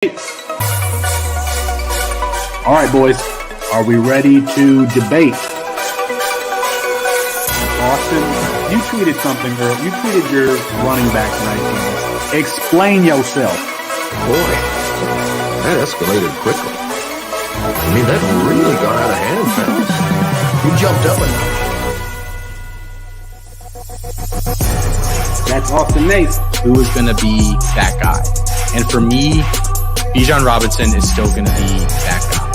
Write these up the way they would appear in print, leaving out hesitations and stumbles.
All right, boys, are we ready to debate? Austin, you tweeted something, girl. You tweeted your running back rankings. Explain yourself. Boy, that escalated quickly. I mean, that really got out of hand fast. You jumped up a notch. That's Austin Nace. Who is going to be that guy? And for me, Bijan Robinson is still going to be that guy.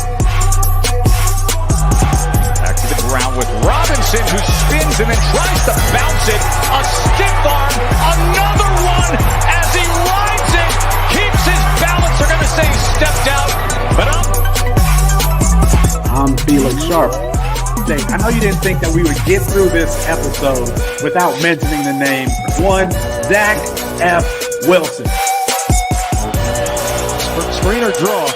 Back to the ground with Robinson, who spins and then tries to bounce it. A stiff arm, another one as he rides it, keeps his balance. They're going to say he stepped out, but I'm Felix Sharp. I know you didn't think that we would get through this episode without mentioning the name one Zach F. Wilson. Screen or draw.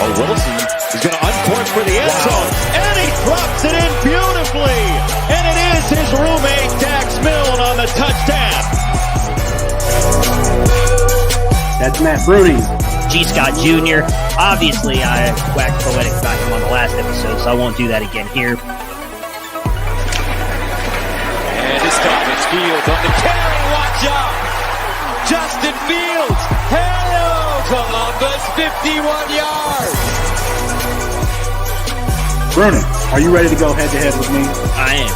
Oh, Wilson is going to uncork for the end zone, and he drops it in beautifully. And it is his roommate, Dax Milne, on the touchdown. That's Matt Bruning. G. Scott Jr. Obviously, I waxed poetic about him on the last episode, so I won't do that again here. And it's Thomas Fields on the carry. Watch out. Justin Fields. Hello, Columbus. 51 yards. Bruning, are you ready to go head-to-head with me? I am.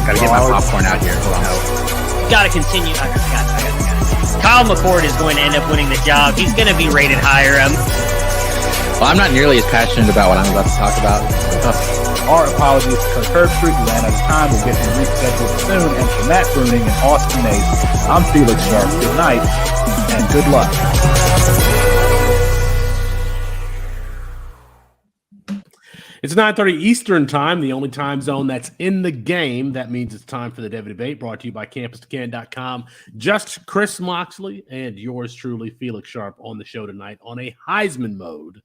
Got to get my popcorn out here. Hold on. Got to continue. I got it. Kyle McCord is going to end up winning the job. He's going to be rated higher. Well, I'm not nearly as passionate about what I'm about to talk about. Our apologies to Kirk Street. We ran out of time. We'll get him rescheduled soon. And for Matt Bruning and Austin Nace, I'm Felix Sharp. Good night and good luck. It's 9:30 Eastern time, the only time zone that's in the game. That means it's time for the Devy Debate, brought to you by CampusToCan.com. Just Chris Moxley and yours truly, Felix Sharp, on the show tonight on a Heisman mode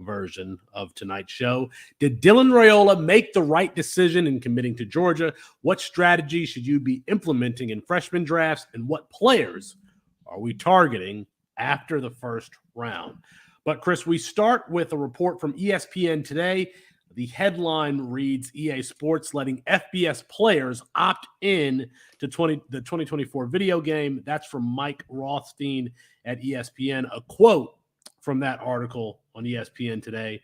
version of tonight's show. Did Dylan Raiola make the right decision in committing to Georgia? What strategy should you be implementing in freshman drafts? And what players are we targeting after the first round? But, Chris, we start with a report from ESPN today. The headline reads, EA Sports letting FBS players opt in to the 2024 video game. That's from Mike Rothstein at ESPN. A quote from that article on ESPN today,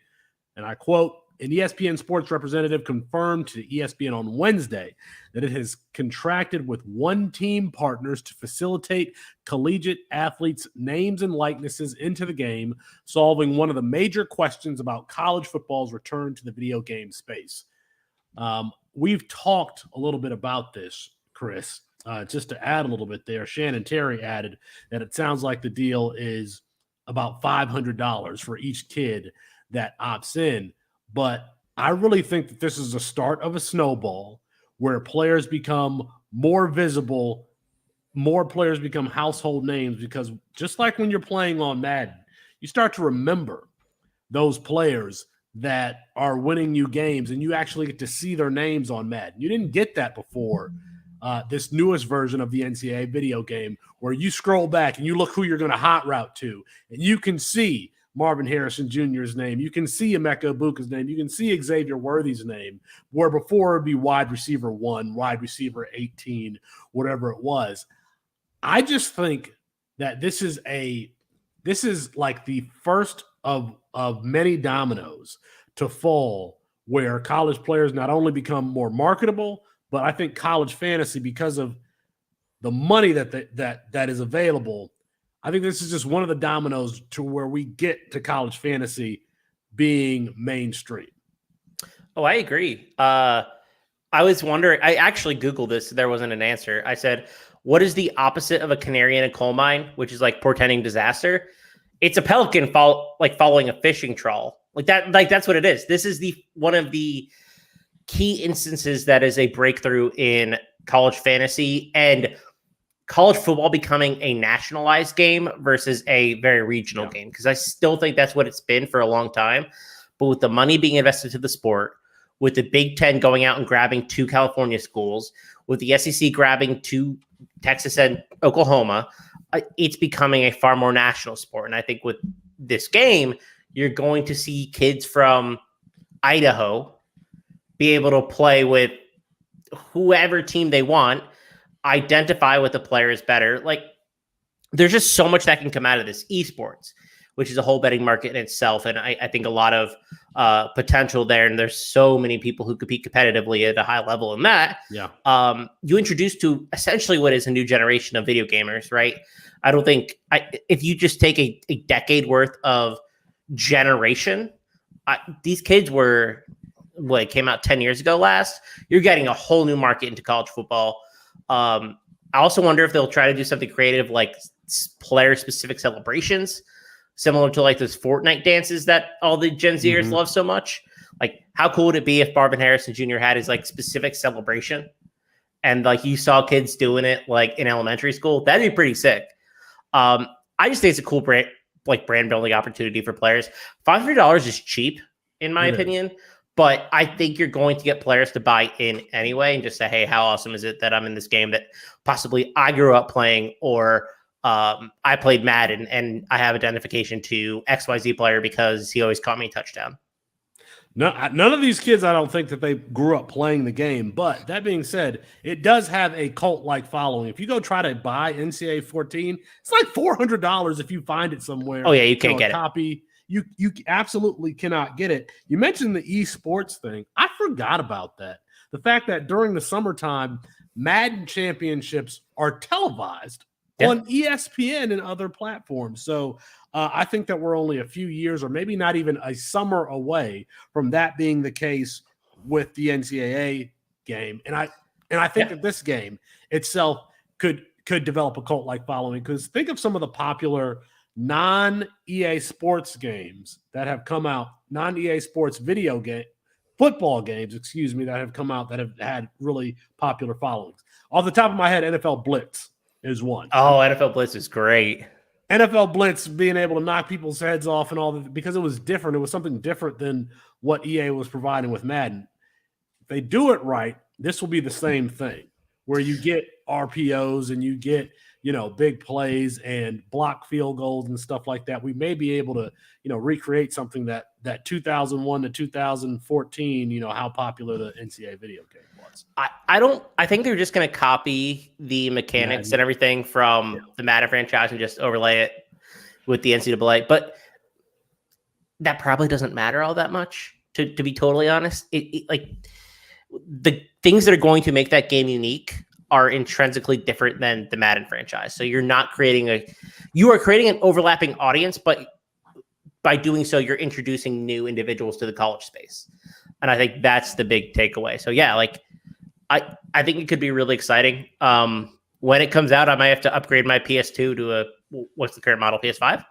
and I quote, an ESPN sports representative confirmed to ESPN on Wednesday that it has contracted with one team partners to facilitate collegiate athletes' names and likenesses into the game, solving one of the major questions about college football's return to the video game space. We've talked a little bit about this, Chris. Just to add a little bit there, Shannon Terry added that it sounds like the deal is about $500 for each kid that opts in. But I really think that this is the start of a snowball where players become more visible, more players become household names, because just like when you're playing on Madden, you start to remember those players that are winning you games, and you actually get to see their names on Madden. You didn't get that before this newest version of the NCAA video game, where you scroll back and you look who you're going to hot route to, and you can see Marvin Harrison Jr.'s name. You can see Emeka Ibuka's name. You can see Xavier Worthy's name, where before it would be wide receiver 1, wide receiver 18, whatever it was. I just think that this is like the first of many dominoes to fall, where college players not only become more marketable, but I think college fantasy, because of the money that is available, I think this is just one of the dominoes to where we get to college fantasy being mainstream. Oh, I agree. I was wondering, I actually Googled this. There wasn't an answer. I said, what is the opposite of a canary in a coal mine, which is like portending disaster? It's a pelican following a fishing trawl. That's what it is. This is one of the key instances that is a breakthrough in college fantasy and college football becoming a nationalized game versus a very regional game. Because I still think that's what it's been for a long time. But with the money being invested to the sport, with the Big Ten going out and grabbing 2 California schools, with the SEC grabbing 2 Texas and Oklahoma, it's becoming a far more national sport. And I think with this game, you're going to see kids from Idaho be able to play with whoever team they want, identify with the players better. Like, there's just so much that can come out of this esports, which is a whole betting market in itself. And I think a lot of potential there. And there's so many people who compete competitively at a high level in that. Yeah. You introduce to essentially what is a new generation of video gamers, right? I don't think if you just take a decade worth of generation, these kids were what came out 10 years ago last. You're getting a whole new market into college football. I also wonder if they'll try to do something creative like player specific celebrations, similar to like those Fortnite dances that all the Gen Zers love so much. Like, how cool would it be if Marvin Harrison Jr. had his like specific celebration and like you saw kids doing it like in elementary school? That'd be pretty sick. I just think it's a cool brand building opportunity for players. $500 is cheap in my opinion, but I think you're going to get players to buy in anyway and just say, hey, how awesome is it that I'm in this game that possibly I grew up playing, or I played Madden and I have identification to XYZ player because he always caught me a touchdown. No, none of these kids, I don't think that they grew up playing the game. But that being said, it does have a cult-like following. If you go try to buy NCAA 14, it's like $400 if you find it somewhere. Oh yeah, you can't get it. You absolutely cannot get it. You mentioned the esports thing. I forgot about that. The fact that during the summertime, Madden championships are televised on ESPN and other platforms. So I think that we're only a few years or maybe not even a summer away from that being the case with the NCAA game. And I think that this game itself could develop a cult-like following, because think of some of the popular non-EA sports games that have come out, non-EA sports football games, that have come out that have had really popular followings. Off the top of my head, NFL Blitz is one. Oh, NFL Blitz is great. NFL Blitz being able to knock people's heads off and all that, because it was different. It was something different than what EA was providing with Madden. If they do it right, this will be the same thing, where you get RPOs and you get, big plays and block field goals and stuff like that. We may be able to, recreate something that 2001 to 2014, how popular the NCAA video game was. I think they're just going to copy the mechanics and everything from the Madden franchise and just overlay it with the NCAA. But that probably doesn't matter all that much, to be totally honest. Like, the things that are going to make that game unique are intrinsically different than the Madden franchise. So you're not creating you are creating an overlapping audience, but by doing so, you're introducing new individuals to the college space. And I think that's the big takeaway. So yeah, like I think it could be really exciting. When it comes out, I might have to upgrade my PS2 to what's the current model, PS5?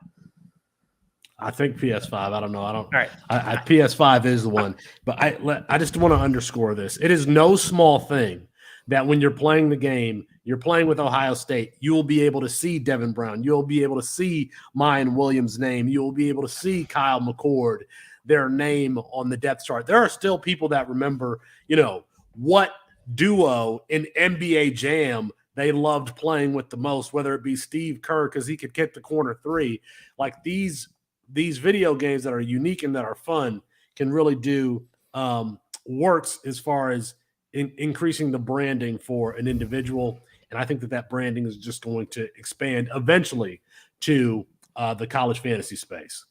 I think PS5. I don't know. All right. PS5 is the one. But I just want to underscore this. It is no small thing that when you're playing the game, you're playing with Ohio State, you'll be able to see Devin Brown. You'll be able to see Mayan Williams' name. You'll be able to see Kyle McCord, their name on the depth chart. There are still people that remember, what duo in NBA Jam they loved playing with the most, whether it be Steve Kerr because he could get the corner three. Like these video games that are unique and that are fun can really do works as far as increasing the branding for an individual. And I think that branding is just going to expand eventually to the college fantasy space.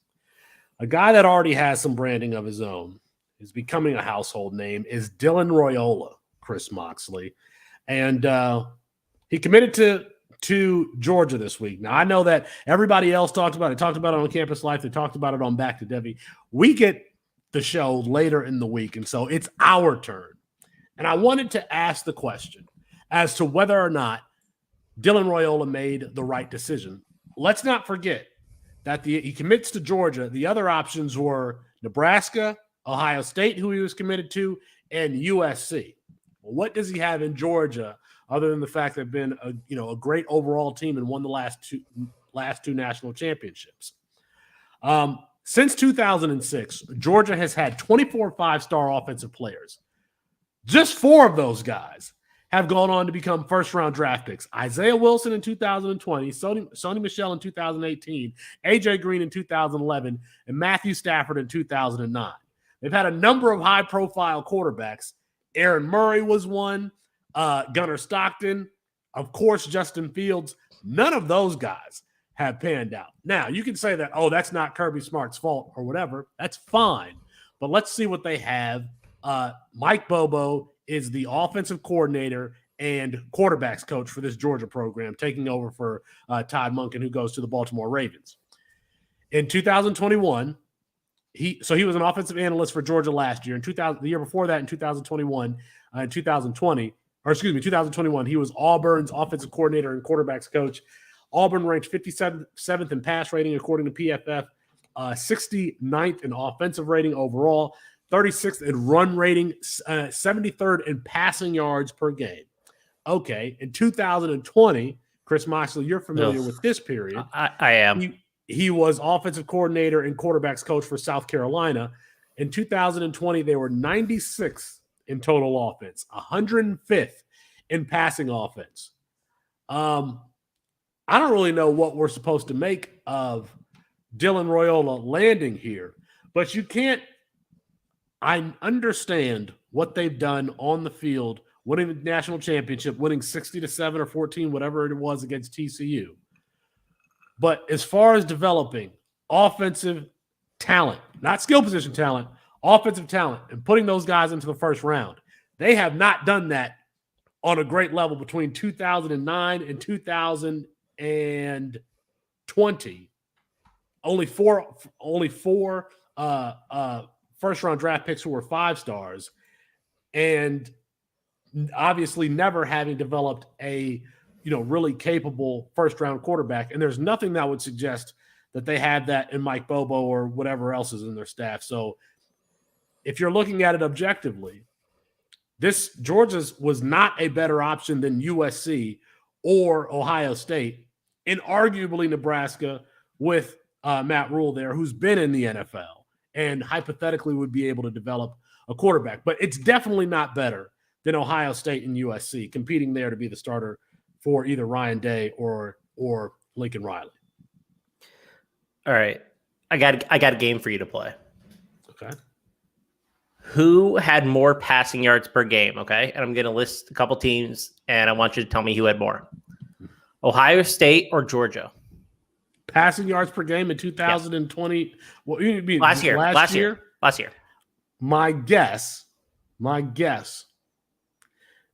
A guy that already has some branding of his own, is becoming a household name, is Dylan Raiola, Chris Moxley. And he committed to Georgia this week. Now, I know that everybody else talked about it on Campus Life. They talked about it on Back to Debbie. We get the show later in the week, and so it's our turn. And I wanted to ask the question as to whether or not Dylan Raiola made the right decision. Let's not forget that he commits to Georgia. The other options were Nebraska, Ohio State, who he was committed to, and USC. Well, what does he have in Georgia other than the fact they've been a great overall team and won the last two national championships? Since 2006, Georgia has had 24 five-star offensive players. Just 4 of those guys have gone on to become first-round draft picks. Isaiah Wilson in 2020, Sony Michel in 2018, A.J. Green in 2011, and Matthew Stafford in 2009. They've had a number of high-profile quarterbacks. Aaron Murray was one, Gunnar Stockton, of course, Justin Fields. None of those guys have panned out. Now, you can say that, oh, that's not Kirby Smart's fault or whatever. That's fine. But let's see what they have. Mike Bobo is the offensive coordinator and quarterbacks coach for this Georgia program, taking over for Todd Monken, who goes to the Baltimore Ravens. In 2021, he was an offensive analyst for Georgia last year. The year before that, in 2021, 2021, he was Auburn's offensive coordinator and quarterbacks coach. Auburn ranked 57th in pass rating according to PFF, 69th in offensive rating overall, 36th in run rating, 73rd in passing yards per game. Okay, in 2020, Chris Moxley, you're familiar with this period. I am. He was offensive coordinator and quarterbacks coach for South Carolina. In 2020, they were 96th in total offense, 105th in passing offense. I don't really know what we're supposed to make of Dylan Raiola landing here, but you can't. I understand what they've done on the field, winning the national championship, winning 60-7 or 14, whatever it was against TCU. But as far as developing offensive talent, not skill position talent, offensive talent, and putting those guys into the first round, they have not done that on a great level between 2009 and 2020. Only four first-round draft picks who were 5-stars, and obviously never having developed a really capable first-round quarterback. And there's nothing that would suggest that they had that in Mike Bobo or whatever else is in their staff. So if you're looking at it objectively, this Georgia's was not a better option than USC or Ohio State, and arguably Nebraska with Matt Rule there, who's been in the NFL and hypothetically would be able to develop a quarterback. But it's definitely not better than Ohio State and USC competing there to be the starter for either Ryan Day or Lincoln Riley. All right. I got a game for you to play. Okay. Who had more passing yards per game? Okay. And I'm going to list a couple teams, and I want you to tell me who had more. Ohio State or Georgia? Passing yards per game in 2020. Yes. Well, you mean last year. My guess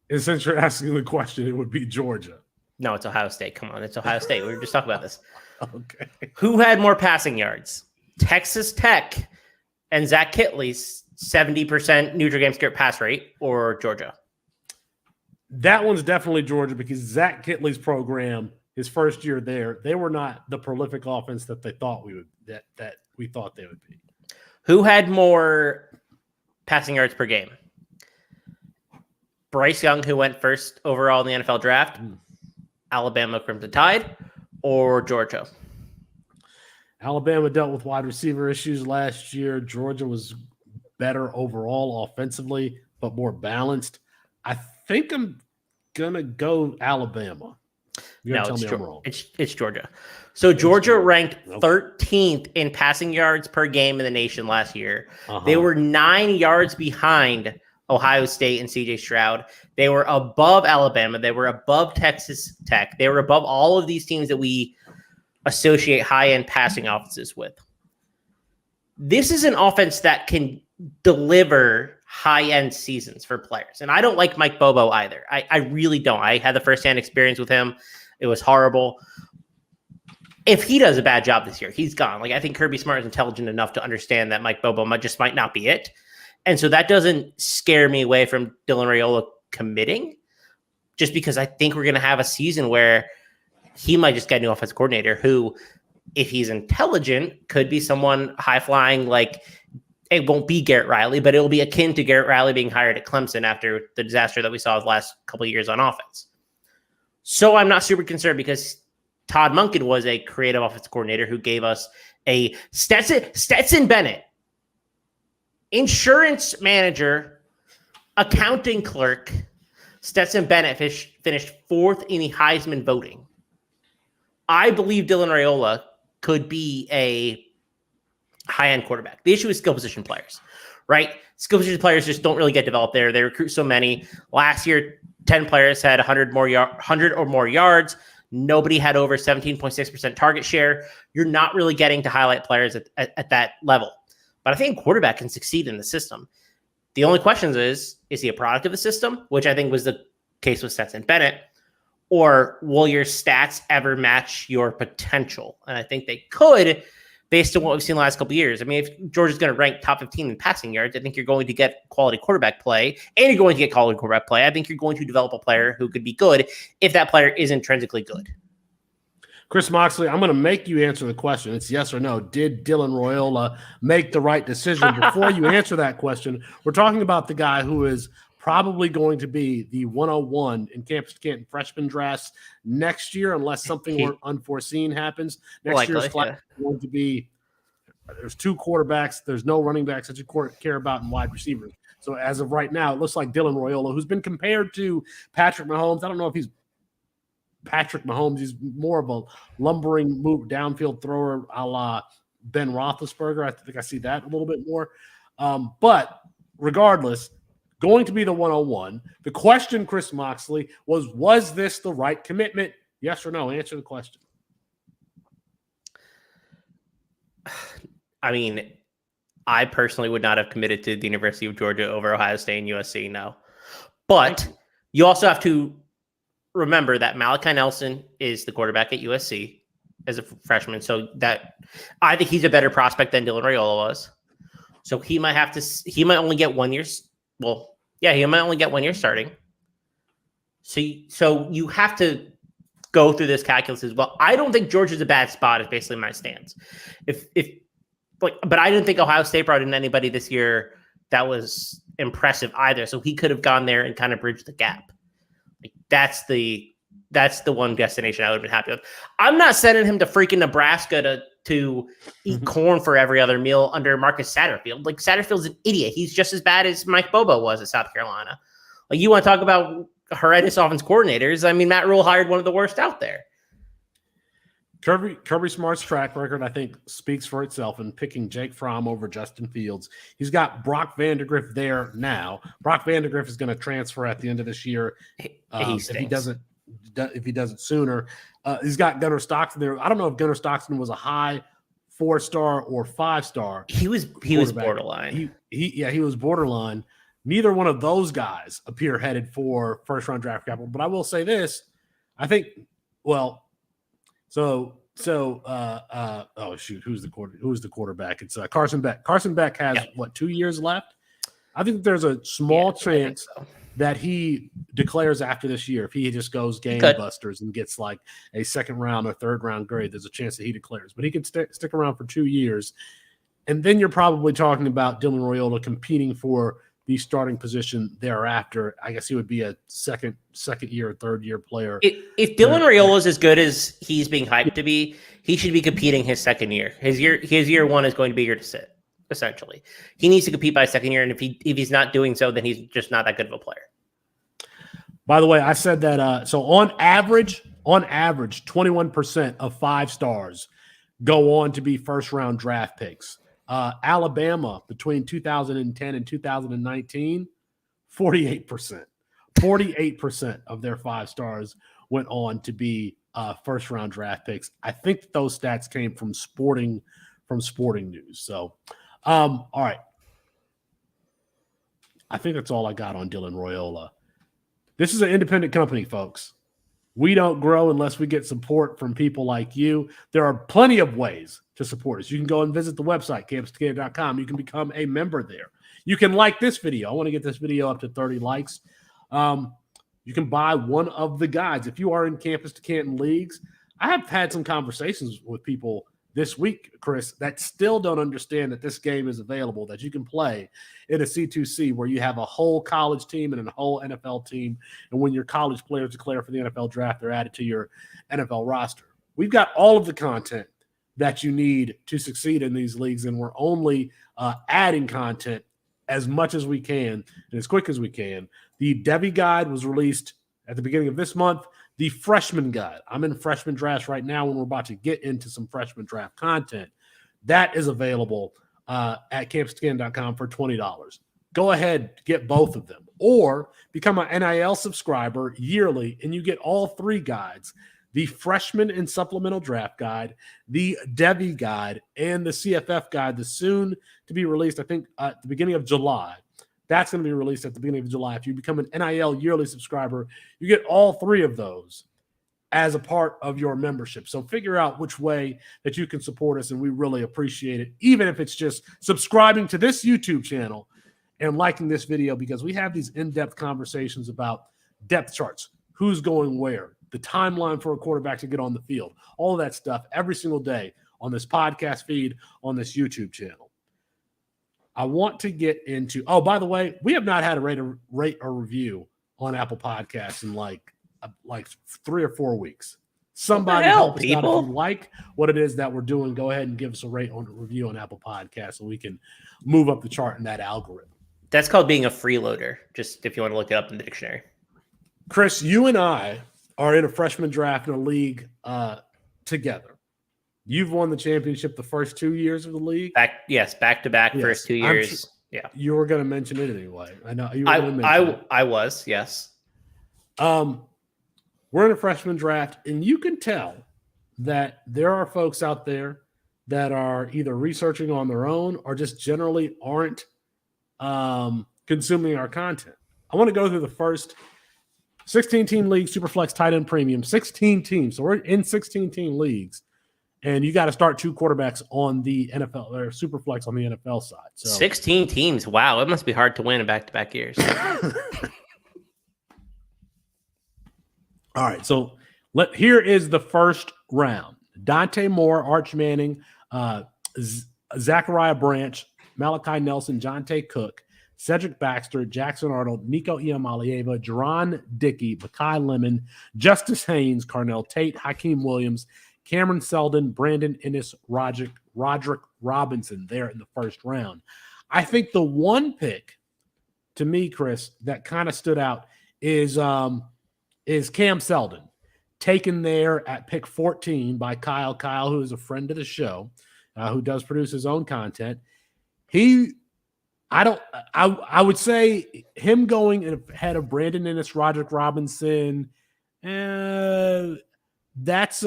is, since you're asking the question, it would be Georgia. No, it's Ohio State. Come on. It's Ohio State. We were just talking about this. Okay. Who had more passing yards? Texas Tech and Zach Kitley's 70% neutral game script pass rate, or Georgia? That one's definitely Georgia, because Zach Kitley's program, his first year there, they were not the prolific offense that they thought that we thought they would be. Who had more passing yards per game? Bryce Young, who went first overall in the NFL draft, Alabama Crimson Tide, or Georgia? Alabama dealt with wide receiver issues last year. Georgia was better overall offensively, but more balanced. I think I'm going to go Alabama. You're going to tell me I'm wrong. It's Georgia. So Georgia ranked 13th in passing yards per game in the nation last year. They were 9 yards behind Ohio State and CJ Stroud. They were above Alabama. They were above Texas Tech. They were above all of these teams that we associate high-end passing offenses with. This is an offense that can deliver high-end seasons for players. And I don't like Mike Bobo either. I really don't. I had the firsthand experience with him. It was horrible. If he does a bad job this year, he's gone. I think Kirby Smart is intelligent enough to understand that Mike Bobo might not be it. And so that doesn't scare me away from Dylan Raiola committing, just because I think we're going to have a season where he might just get a new offensive coordinator who, if he's intelligent, could be someone high-flying. It won't be Garrett Riley, but it will be akin to Garrett Riley being hired at Clemson after the disaster that we saw the last couple of years on offense. So I'm not super concerned, because Todd Monken was a creative offensive coordinator who gave us a Stetson Bennett, insurance manager, accounting clerk, Stetson Bennett finished 4th in the Heisman voting. I believe Dylan Raiola could be a high-end quarterback. The issue is skill position players, right? Skill position players just don't really get developed there. They recruit so many. Last year, 10 players had 100 or more yards. Nobody had over 17.6% target share. You're not really getting to highlight players at that level. But I think a quarterback can succeed in the system. The only question is he a product of the system, which I think was the case with Stetson Bennett, or will your stats ever match your potential? And I think they could, based on what we've seen the last couple of years. I mean, if Georgia's going to rank top 15 in passing yards, I think you're going to get quality quarterback play, and you're going to get quality quarterback play. I think you're going to develop a player who could be good if that player is intrinsically good. Chris Moxley, I'm going to make you answer the question. It's yes or no. Did Dylan Raiola make the right decision? Before you answer that question, we're talking about the guy who is probably going to be the 101 in Campus to Canton freshman drafts next year, unless something unforeseen happens. Next year's class is going to be there's 2 quarterbacks, there's no running backs that you care about, and wide receivers. So as of right now, it looks like Dylan Raiola, who's been compared to Patrick Mahomes. I don't know if he's Patrick Mahomes. He's more of a lumbering move downfield thrower a la Ben Roethlisberger. I think I see that a little bit more. But regardless, going to be the 101. The question, Chris Moxley, was this the right commitment? Yes or no? Answer the question. I mean, I personally would not have committed to the University of Georgia over Ohio State and USC, no. But you also have to remember that Malachi Nelson is the quarterback at USC as a freshman. So that I think he's a better prospect than Dylan Raiola was. So he might only get 1 year. Well, yeah, he might only get 1 year starting. So you have to go through this calculus as well. I don't think Georgia's a bad spot is basically my stance. But I didn't think Ohio State brought in anybody this year that was impressive either. So he could have gone there and kind of bridged the gap. That's the one destination I would have been happy with. I'm not sending him to freaking Nebraska to eat corn for every other meal under Marcus Satterfield. Like, Satterfield's an idiot. He's just as bad as Mike Bobo was at South Carolina. Like, you want to talk about horrendous offense coordinators? I mean, Matt Rule hired one of the worst out there. Kirby Smart's track record, I think, speaks for itself in picking Jake Fromm over Justin Fields. He's got Brock Vandagriff there now. Brock Vandagriff is going to transfer at the end of this year if he doesn't sooner. He's got Gunnar Stockton there. I don't know if Gunnar Stockton was a high 4-star or 5-star. He was borderline. He was borderline. Neither one of those guys appear headed for first-round draft capital. But I will say this: I think, well. So who's the quarterback? It's Carson Beck. Carson Beck has 2 years left. I think there's a small chance that he declares after this year. If he just goes gangbusters and gets like a 2nd round or 3rd round grade, there's a chance that he declares. But he can stick around for 2 years, and then you're probably talking about Dylan Raiola competing for the starting position thereafter. I guess he would be a second year or 3rd year player. If Dylan Raiola is as good as he's being hyped to be, he should be competing his 2nd year. His year 1 is going to be here to sit. Essentially, he needs to compete by 2nd year, and if he's not doing so, then he's just not that good of a player. By the way, I said that. So on average, 21% of 5 stars go on to be first-round draft picks. Alabama between 2010 and 2019, 48%. 48% of their 5 stars went on to be first-round draft picks. I think those stats came from Sporting News. So, all right. I think that's all I got on Dylan Raiola. This is an independent company, folks. We don't grow unless we get support from people like you. There are plenty of ways to support us. You can go and visit the website, campus2canton.com. You can become a member there. You can like this video. I want to get this video up to 30 likes. You can buy one of the guides. If you are in Campus to Canton leagues, I have had some conversations with people this week, Chris, that still don't understand that this game is available, that you can play in a C2C where you have a whole college team and a whole NFL team. And when your college players declare for the NFL draft, they're added to your NFL roster. We've got all of the content that you need to succeed in these leagues, and we're only adding content as much as we can and as quick as we can. The Devy Guide was released at the beginning of this month. The Freshman Guide. I'm in freshman drafts right now when we're about to get into some freshman draft content. That is available at campuscan.com for $20. Go ahead, get both of them. Or become an NIL subscriber yearly, and you get all 3 guides. The Freshman and Supplemental Draft Guide, the Devy Guide, and the CFF Guide, the soon to be released, I think, at the beginning of July. That's going to be released at the beginning of July. If you become an NIL yearly subscriber, you get all 3 of those as a part of your membership. So figure out which way that you can support us, and we really appreciate it, even if it's just subscribing to this YouTube channel and liking this video, because we have these in-depth conversations about depth charts, who's going where, the timeline for a quarterback to get on the field, all of that stuff every single day on this podcast feed, on this YouTube channel. I want to get into, oh, by the way, we have not had a rate or review on Apple Podcasts in like 3 or 4 weeks. Somebody help us out. If you like what it is that we're doing, go ahead and give us a review on Apple Podcasts so we can move up the chart in that algorithm. That's called being a freeloader, just if you want to look it up in the dictionary. Chris, you and I are in a freshman draft in a league together. You've won the championship the first 2 years of the league. Back to back, yes, first 2 years. Yeah, you were going to mention it anyway. I know you were I was, yes. We're in a freshman draft, and you can tell that there are folks out there that are either researching on their own or just generally aren't consuming our content. I want to go through the first 16-team league, Superflex tight end premium, 16 teams. So we're in 16-team leagues, and you got to start 2 quarterbacks on the NFL or Superflex on the NFL side. So 16 teams. Wow, it must be hard to win in back-to-back years. All right, so here is the first round. Dante Moore, Arch Manning, Zachariah Branch, Malachi Nelson, Jonte Cook, Cedric Baxter, Jackson Arnold, Nico Iamaleava, Jerron Dickey, Makai Lemon, Justice Haynes, Carnell Tate, Hakeem Williams, Cameron Seldon, Brandon Ennis, Roderick Robinson there in the first round. I think the one pick to me, Chris, that kind of stood out is Cam Seldon, taken there at pick 14 by Kyle, who is a friend of the show, who does produce his own content. I would say him going ahead of Brandon Ennis, Roderick Robinson, that's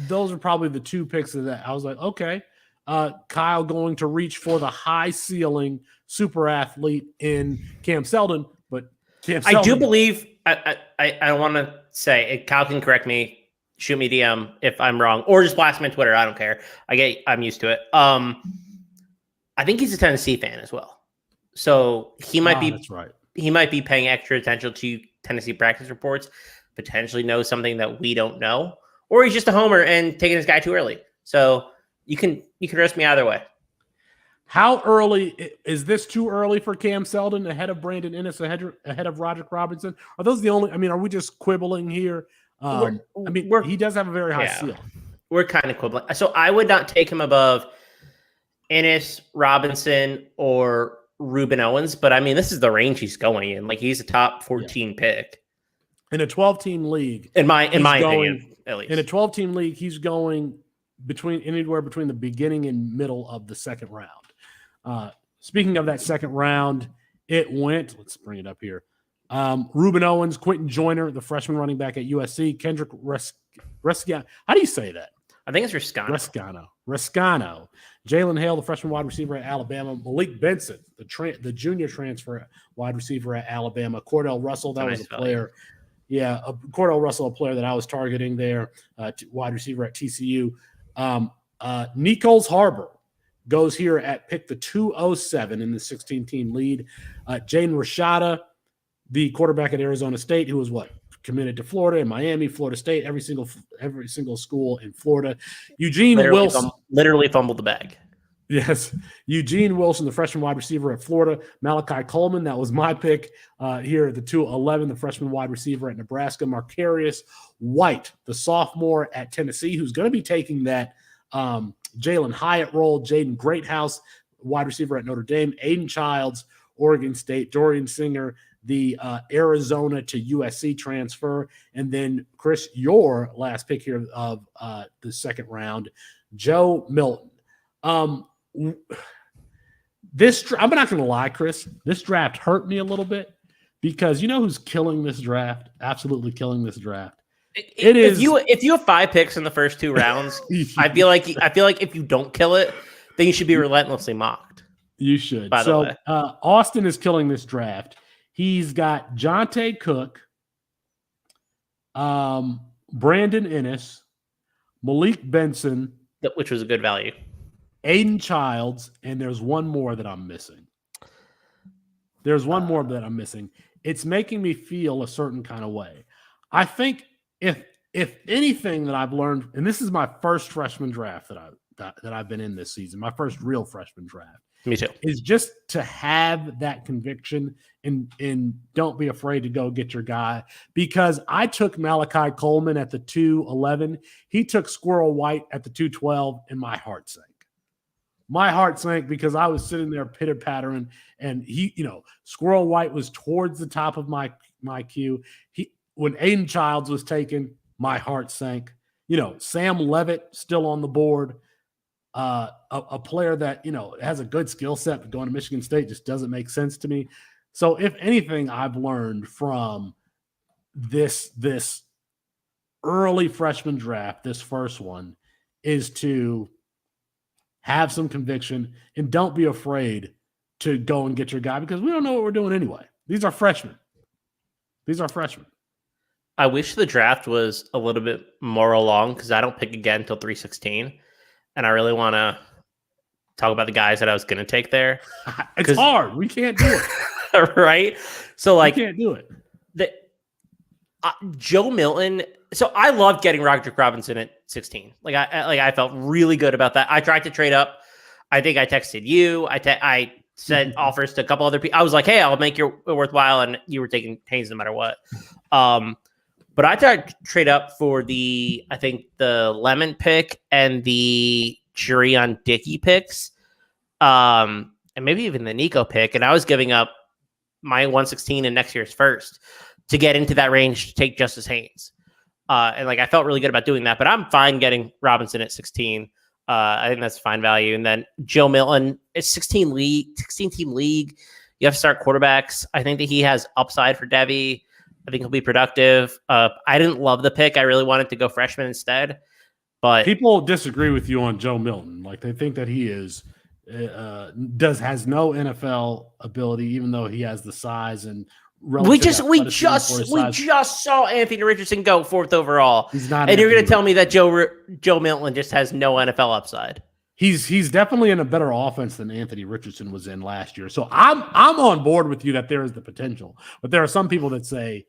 those are probably the 2 picks of that. I was like, okay, Kyle going to reach for the high ceiling super athlete in Cam Seldon, but Cam Seldon, I do believe I want to say, Kyle can correct me, shoot me DM if I'm wrong, or just blast me on Twitter. I don't care. I'm used to it. I think he's a Tennessee fan as well, so he might be. That's right. He might be paying extra attention to Tennessee practice reports, potentially knows something that we don't know, or he's just a homer and taking this guy too early. So you can roast me either way. How early is this? Too early for Cam Seldon ahead of Brandon Ennis, ahead of Roderick Robinson? Are those the only? I mean, are we just quibbling here? He does have a very high ceiling. We're kind of quibbling. So I would not take him above Ennis, Robinson, or Ruben Owens, but I mean, this is the range he's going in. Like, he's a top 14 pick in a 12-team league. In my opinion, at least in a 12-team league, he's going anywhere between the beginning and middle of the second round. Speaking of that second round, it went. Let's bring it up here. Ruben Owens, Quentin Joyner, the freshman running back at USC, Kendrick Rescano. How do you say that? I think it's Rescano. Rescano. Jalen Hale, the freshman wide receiver at Alabama. Malik Benson, the junior transfer wide receiver at Alabama. Cordell Russell, that was a player. Yeah, Cordell Russell, a player that I was targeting there, wide receiver at TCU. Nichols Harbor goes here at pick the 207 in the 16-team lead. Jaden Rashada, the quarterback at Arizona State, who was committed to Florida and Miami, Florida State, every single school in Florida. Eugene Wilson literally fumbled the bag. Yes. Eugene Wilson, the freshman wide receiver at Florida. Malachi Coleman, that was my pick here at the 211, the freshman wide receiver at Nebraska. Marcarius White, the sophomore at Tennessee, who's going to be taking that Jalen Hyatt role. Jaden Greathouse, wide receiver at Notre Dame. Aiden Childs, Oregon State. Dorian Singer, the Arizona to USC transfer. And then, Chris, your last pick here of the second round, Joe Milton. I'm not going to lie, Chris. This draft hurt me a little bit because you know who's killing this draft? Absolutely killing this draft. If you have 5 picks in the first 2 rounds, I feel like if you don't kill it, then you should be relentlessly mocked. You should. By the way, Austin is killing this draft. He's got Jonte Cook, Brandon Ennis, Malik Benson, which was a good value. Aiden Childs, and there's one more that I'm missing. It's making me feel a certain kind of way. I think if anything that I've learned, and this is my first freshman draft that I've been in this season, my first real freshman draft. Me too. Is just to have that conviction and don't be afraid to go get your guy. Because I took Malachi Coleman at the 211. He took Squirrel White at the 212, and my heart sank. My heart sank because I was sitting there pitter-pattering, and Squirrel White was towards the top of my queue. When Aiden Childs was taken, my heart sank. Sam Levitt still on the board. A player that, has a good skill set, but going to Michigan State just doesn't make sense to me. So if anything I've learned from this early freshman draft, this first one, is to have some conviction and don't be afraid to go and get your guy because we don't know what we're doing anyway. These are freshmen. I wish the draft was a little bit more along because I don't pick again until 316. And I really want to talk about the guys that I was going to take there. It's hard. We can't do it. Right? So, we can't do it. Joe Milton. So I loved getting Roderick Robinson at 16. I felt really good about that. I tried to trade up. I think I texted you. I sent offers to a couple other people. I was like, hey, I'll make your worthwhile. And you were taking Haynes no matter what. But I tried to trade up for the Lemon pick and the Jurion Dickey picks, and maybe even the Nico pick. And I was giving up my 116 and next year's first to get into that range to take Justice Haynes. And I felt really good about doing that, but I'm fine getting Robinson at 16. I think that's fine value. And then Joe Milton, it's 16 team league. You have to start quarterbacks. I think that he has upside for Devy. I think he'll be productive. I didn't love the pick. I really wanted to go freshman instead. But people disagree with you on Joe Milton. They think that he has no NFL ability, even though he has the size and we just saw Anthony Richardson go 4th overall. He's not, and you're going to tell me that Joe Milton just has no NFL upside. He's definitely in a better offense than Anthony Richardson was in last year. So I'm on board with you that there is the potential, but there are some people that say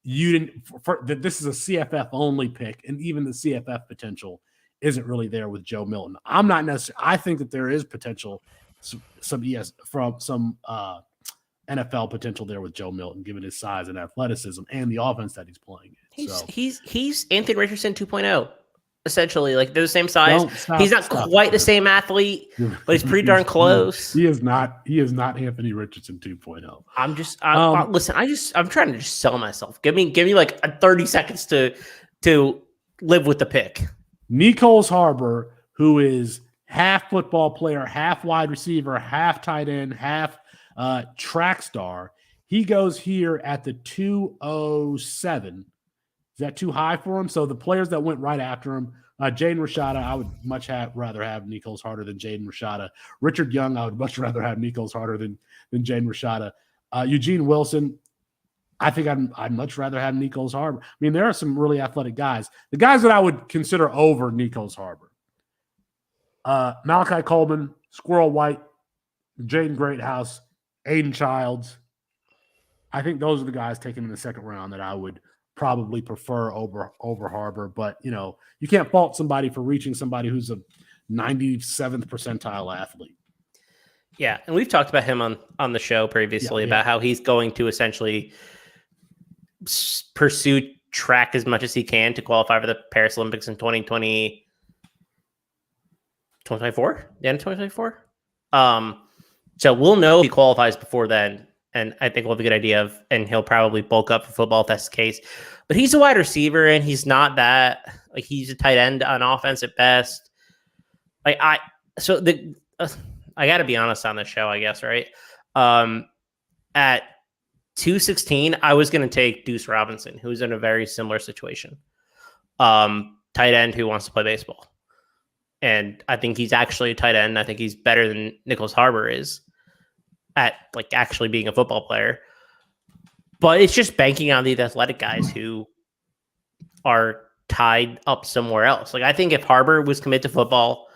that this is a CFF only pick, and even the CFF potential isn't really there with Joe Milton. I'm not necessarily. I think that there is potential, some NFL potential there with Joe Milton, given his size and athleticism and the offense that he's playing. He's Anthony Richardson 2.0. Essentially, they're the same size. He's not quite the same athlete, but he's pretty darn close. He is not Anthony Richardson 2.0. I'm trying to just sell myself. Give me 30 seconds to live with the pick. Nichols Harbor, who is half football player, half wide receiver, half tight end, half track star. He goes here at the 207. Is that too high for him? So the players that went right after him, Jaden Rashada, I would much rather have Nichols Harder than Jaden Rashada. Richard Young, I would much rather have Nichols Harder than Jaden Rashada. Eugene Wilson, I think I'd much rather have Nichols Harbor. I mean, there are some really athletic guys. The guys that I would consider over Nichols Harbor. Malachi Coleman, Squirrel White, Jaden Greathouse, Aiden Childs. I think those are the guys taken in the second round that I would probably prefer over Harbor, but you can't fault somebody for reaching somebody who's a 97th percentile athlete. Yeah, and we've talked about him on the show previously about how he's going to essentially pursue track as much as he can to qualify for the Paris Olympics in 2024. The end of 2024. So we'll know if he qualifies before then. And I think we'll have a good idea of, and he'll probably bulk up for football if that's the case. But he's a wide receiver, and he's not that. Like, he's a tight end on offense at best. Like, I got to be honest on this show, I guess, right? At 216, I was going to take Deuce Robinson, who's in a very similar situation. Tight end who wants to play baseball. And I think he's actually a tight end. I think he's better than Nicholas Harbor is at like actually being a football player. But it's just banking on these athletic guys who are tied up somewhere else. Like, I think if Harbor was committed to football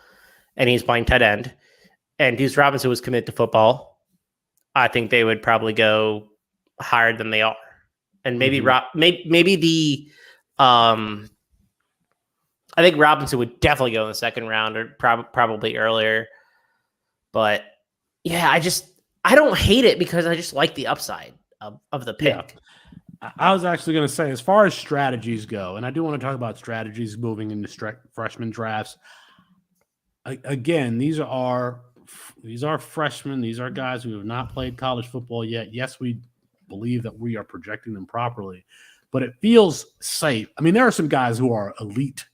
and he's playing tight end and Deuce Robinson was committed to football, I think they would probably go higher than they are. And maybe I think Robinson would definitely go in the second round or probably earlier. But yeah, I don't hate it because I just like the upside of the pick. Yeah. I was actually going to say, as far as strategies go, and I do want to talk about strategies moving into freshman drafts. Again, these are freshmen. These are guys who have not played college football yet. Yes, we believe that we are projecting them properly, but it feels safe. I mean, there are some guys who are elite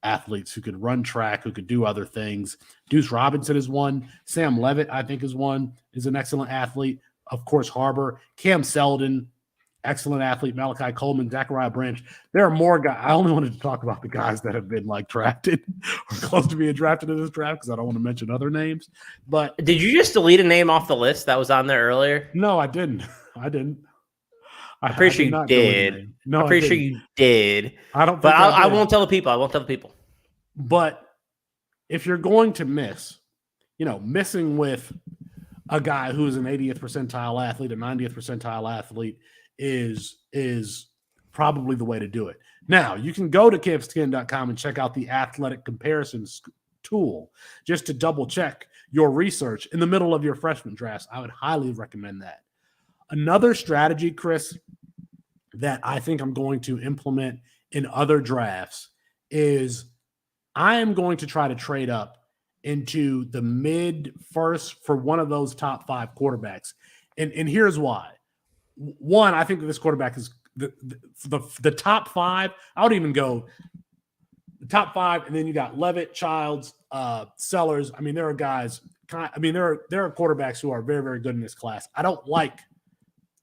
athletes who could run track, who could do other things. Deuce Robinson is one. Sam Levitt, I think, is an excellent athlete. Of course, Harbor. Cam Selden, excellent athlete. Malachi Coleman, Zachariah Branch. There are more guys. I only wanted to talk about the guys that have been like drafted or close to being drafted in this draft because I don't want to mention other names. But did you just delete a name off the list that was on there earlier? No, I didn't. I'm pretty sure you did. No, I'm pretty sure you did. But I won't tell the people. But if you're going to missing with a guy who's an 80th percentile athlete, a 90th percentile athlete is probably the way to do it. Now, you can go to campuscan.com and check out the athletic comparisons tool just to double check your research in the middle of your freshman drafts. I would highly recommend that. Another strategy, Chris, that I think I'm going to implement in other drafts is I am going to try to trade up into the mid first for one of those top 5 quarterbacks. And here's why. One, I think that this quarterback is the top 5. I would even go the top 5, and then you got Levitt, Childs, Sellers. I mean, there are guys. There are quarterbacks who are very, very good in this class. I don't like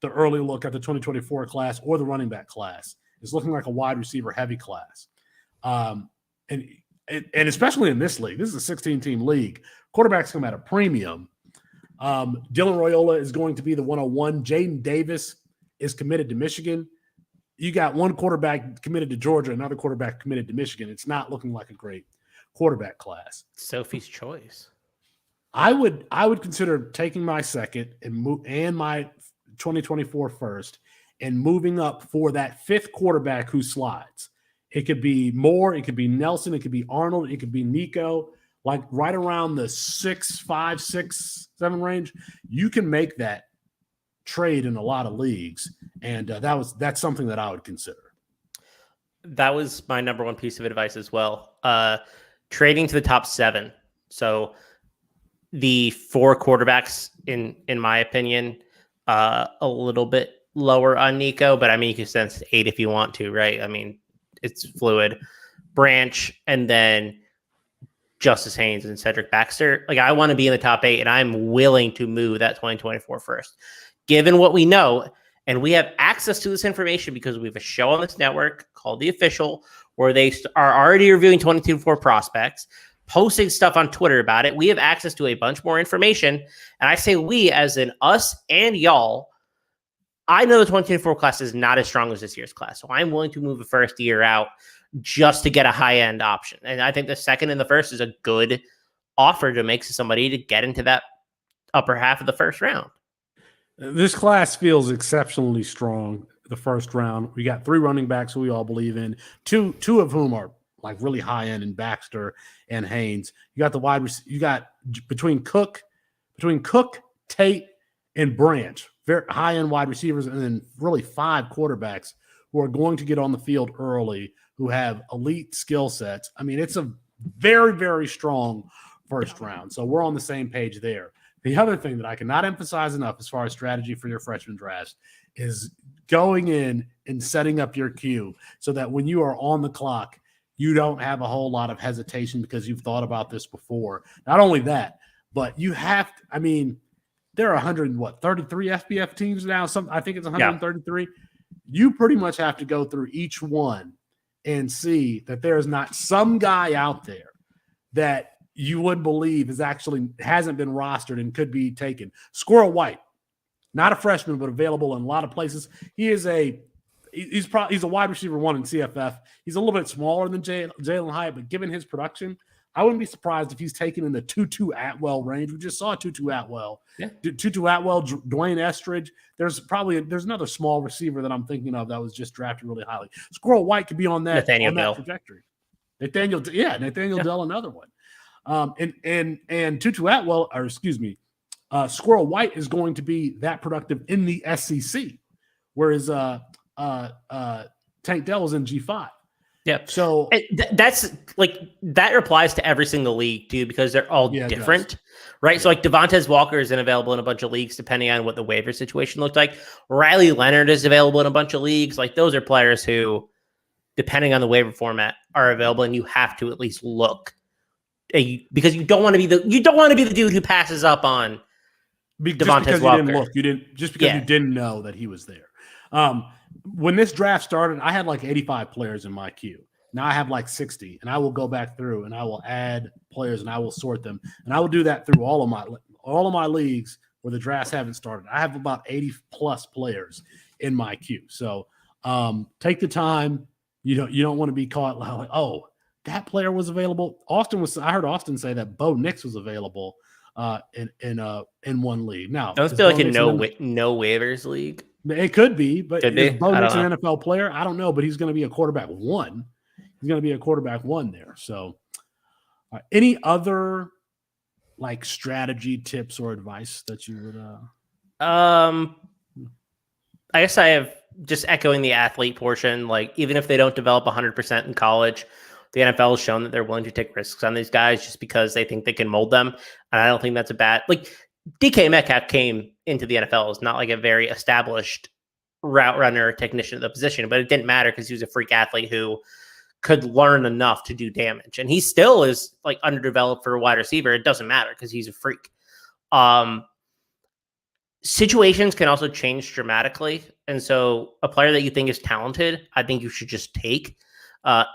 the early look at the 2024 class or the running back class. It's looking like a wide receiver heavy class. And especially in this league, this is a 16-team league. Quarterbacks come at a premium. Dylan Raiola is going to be the 101. Jaden Davis is committed to Michigan. You got one quarterback committed to Georgia, another quarterback committed to Michigan. It's not looking like a great quarterback class. Sophie's choice. I would consider taking my second and my 2024 first and moving up for that 5th quarterback who slides. It could be Moore, it could be Nelson, it could be Arnold, it could be Nico, like right around the 6, 5, 6, 7 range. You can make that trade in a lot of leagues, and that's something that I would consider. That was my number one piece of advice as well. Trading to the top 7. So the 4 quarterbacks, in my opinion, a little bit lower on Nico, but I mean, you can send 8 if you want to, right? I mean, it's fluid. Branch, and then Justice Haynes and Cedric Baxter. Like, I want to be in the top 8, and I'm willing to move that 2024 first. Given what we know, and we have access to this information because we have a show on this network called The Official, where they are already reviewing 2024 prospects, posting stuff on Twitter about it. We have access to a bunch more information, and I say we as in us and y'all. I know the 2024 class is not as strong as this year's class, so I'm willing to move the first year out just to get a high-end option. And I think the second and the first is a good offer to make to somebody to get into that upper half of the first round. This class feels exceptionally strong. The first round, we got 3 running backs who we all believe in, two of whom are like really high end in Baxter and Haynes. You got the wide. You got between Cook, Tate, and Branch, very high end wide receivers, and then really 5 quarterbacks who are going to get on the field early, who have elite skill sets. I mean, it's a very, very strong first round. So we're on the same page there. The other thing that I cannot emphasize enough as far as strategy for your freshman drafts is going in and setting up your queue so that when you are on the clock, you don't have a whole lot of hesitation because you've thought about this before. Not only that, but you have to, I mean, there are 33 FBF teams now. I think it's 133. Yeah. You pretty much have to go through each one and see that there is not some guy out there that you would believe hasn't been rostered and could be taken. Squirrel White, not a freshman, but available in a lot of places. He's a wide receiver 1 in CFF. He's a little bit smaller than Jalen Hyatt, but given his production, I wouldn't be surprised if he's taken in the Tutu Atwell range. We just saw Tutu Atwell. Yeah. Tutu Atwell, Dwayne Estridge. There's another small receiver that I'm thinking of that was just drafted really highly. Squirrel White could be on that trajectory. Nathaniel Dell, another one. And Tutu Atwell, Squirrel White is going to be that productive in the SEC, whereas Tank Dell is in G5. Yeah. So that's like that applies to every single league too, because they're all different, right? Yeah. So like Devontae Walker isn't available in a bunch of leagues depending on what the waiver situation looked like. Riley Leonard is available in a bunch of leagues. Like those are players who, depending on the waiver format, are available, and you have to at least look because you don't want to be the dude who passes up on Devontae Walker. You didn't know that he was there. When this draft started, I had like 85 players in my queue. Now I have like 60, and I will go back through and I will add players and I will sort them, and I will do that through all of my leagues where the drafts haven't started. I have about 80 plus players in my queue. So take the time. You don't want to be caught like, oh, that player was available. I heard Austin say that Bo Nix was available in one league. Now, I feel like in no waivers league. It could be, but is Bo Nix an NFL player? I don't know, but he's going to be a quarterback 1. He's going to be a quarterback 1 there. So any other like strategy tips or advice that you would I guess I have just echoing the athlete portion. Like even if they don't develop 100% in college, the NFL has shown that they're willing to take risks on these guys just because they think they can mold them. And I don't think that's a bad, like DK Metcalf came into the NFL as not like a very established route runner technician at the position, but it didn't matter because he was a freak athlete who could learn enough to do damage. And he still is like underdeveloped for a wide receiver. It doesn't matter because he's a freak. Situations can also change dramatically. And so a player that you think is talented, I think you should just take.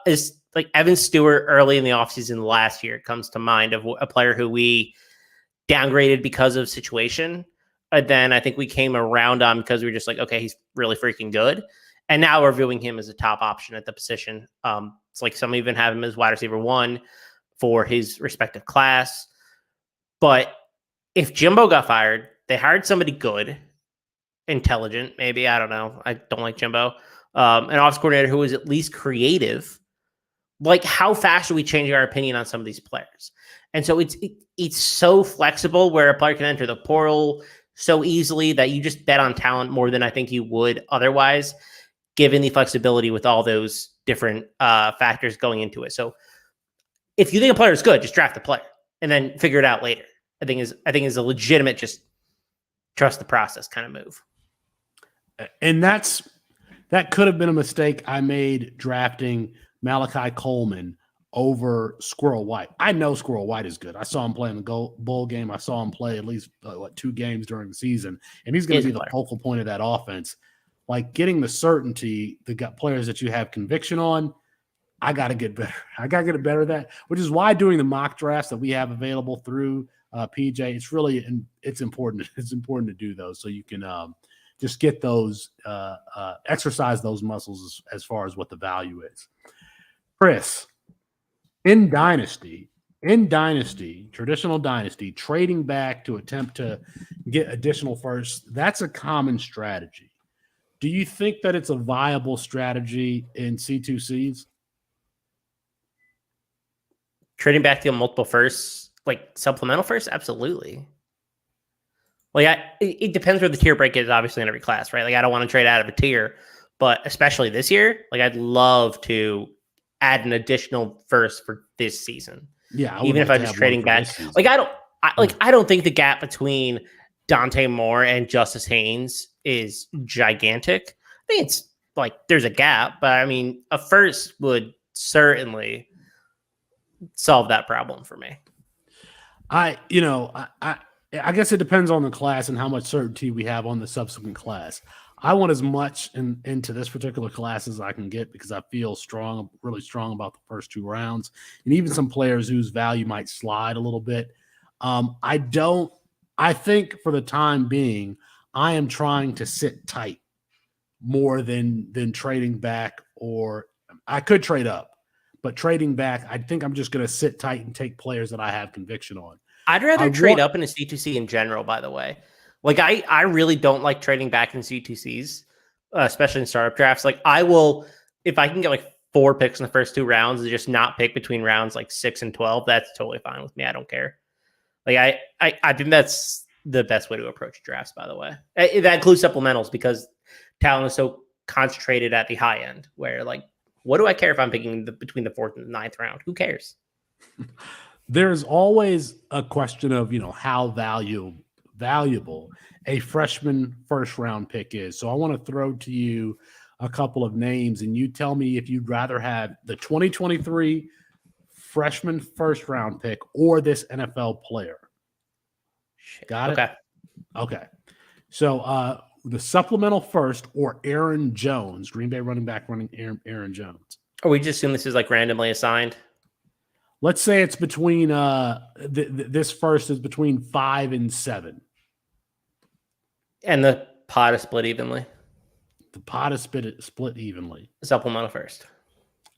Is like Evan Stewart early in the offseason last year comes to mind of a player who we downgraded because of situation. And then I think we came around on because we were just like, okay, he's really freaking good. And now we're viewing him as a top option at the position. It's like some even have him as wide receiver 1 for his respective class. But if Jimbo got fired, they hired somebody good, intelligent, maybe. I don't know. I don't like Jimbo. An office coordinator who was at least creative. Like, how fast are we changing our opinion on some of these players? And so it's so flexible where a player can enter the portal so easily that you just bet on talent more than I think you would otherwise, given the flexibility with all those different factors going into it. So if you think a player is good, just draft the player and then figure it out later. I think is a legitimate just trust the process kind of move. And that could have been a mistake I made drafting Malachi Coleman over Squirrel White. I know Squirrel White is good. I saw him play in the bowl game. I saw him play at least 2 games during the season, and he's going to be the focal point of that offense. Like getting the certainty, the players that you have conviction on, I got to get better. I got to get better at that, which is why doing the mock drafts that we have available through PJ, it's important. It's important to do those so you can just get those, exercise those muscles as far as what the value is. Chris, in Dynasty, traditional Dynasty, trading back to attempt to get additional firsts, that's a common strategy. Do you think that it's a viable strategy in C2Cs? Trading back to multiple firsts, like supplemental firsts? Absolutely. Like it depends where the tier break is, obviously, in every class, right? Like I don't want to trade out of a tier, but especially this year, like I'd love to add an additional first for this season. Yeah, even if I'm just trading back. Like I don't think the gap between Dante Moore and Justice Haynes is gigantic. I think it's like there's a gap, but I mean, a first would certainly solve that problem for me. I guess it depends on the class and how much certainty we have on the subsequent class. I want as much into this particular class as I can get because I feel really strong about the first 2 rounds, and even some players whose value might slide a little bit. I think for the time being, I am trying to sit tight more than trading back, or I could trade up, but trading back, I think I'm just going to sit tight and take players that I have conviction on. I'd rather trade up in a C2C in general, by the way. Like, I really don't like trading back in C2Cs, especially in startup drafts. Like, I will, if I can get like 4 picks in the first 2 rounds and just not pick between rounds like 6 and 12, that's totally fine with me. I don't care. Like, I think that's the best way to approach drafts, by the way. That includes supplementals because talent is so concentrated at the high end where, like, what do I care if I'm picking between the 4th and the 9th round? Who cares? There's always a question of, how valuable a freshman first round pick is. So I want to throw to you a couple of names and you tell me if you'd rather have the 2023 freshman first round pick or this NFL player. Got it? Okay. So the supplemental first or Aaron Jones, Green Bay running back running Aaron Jones. Or we just assume this is like randomly assigned? Let's say it's between this first is between 5 and 7. And the pot is split evenly. The pot is split evenly. Supplemental first.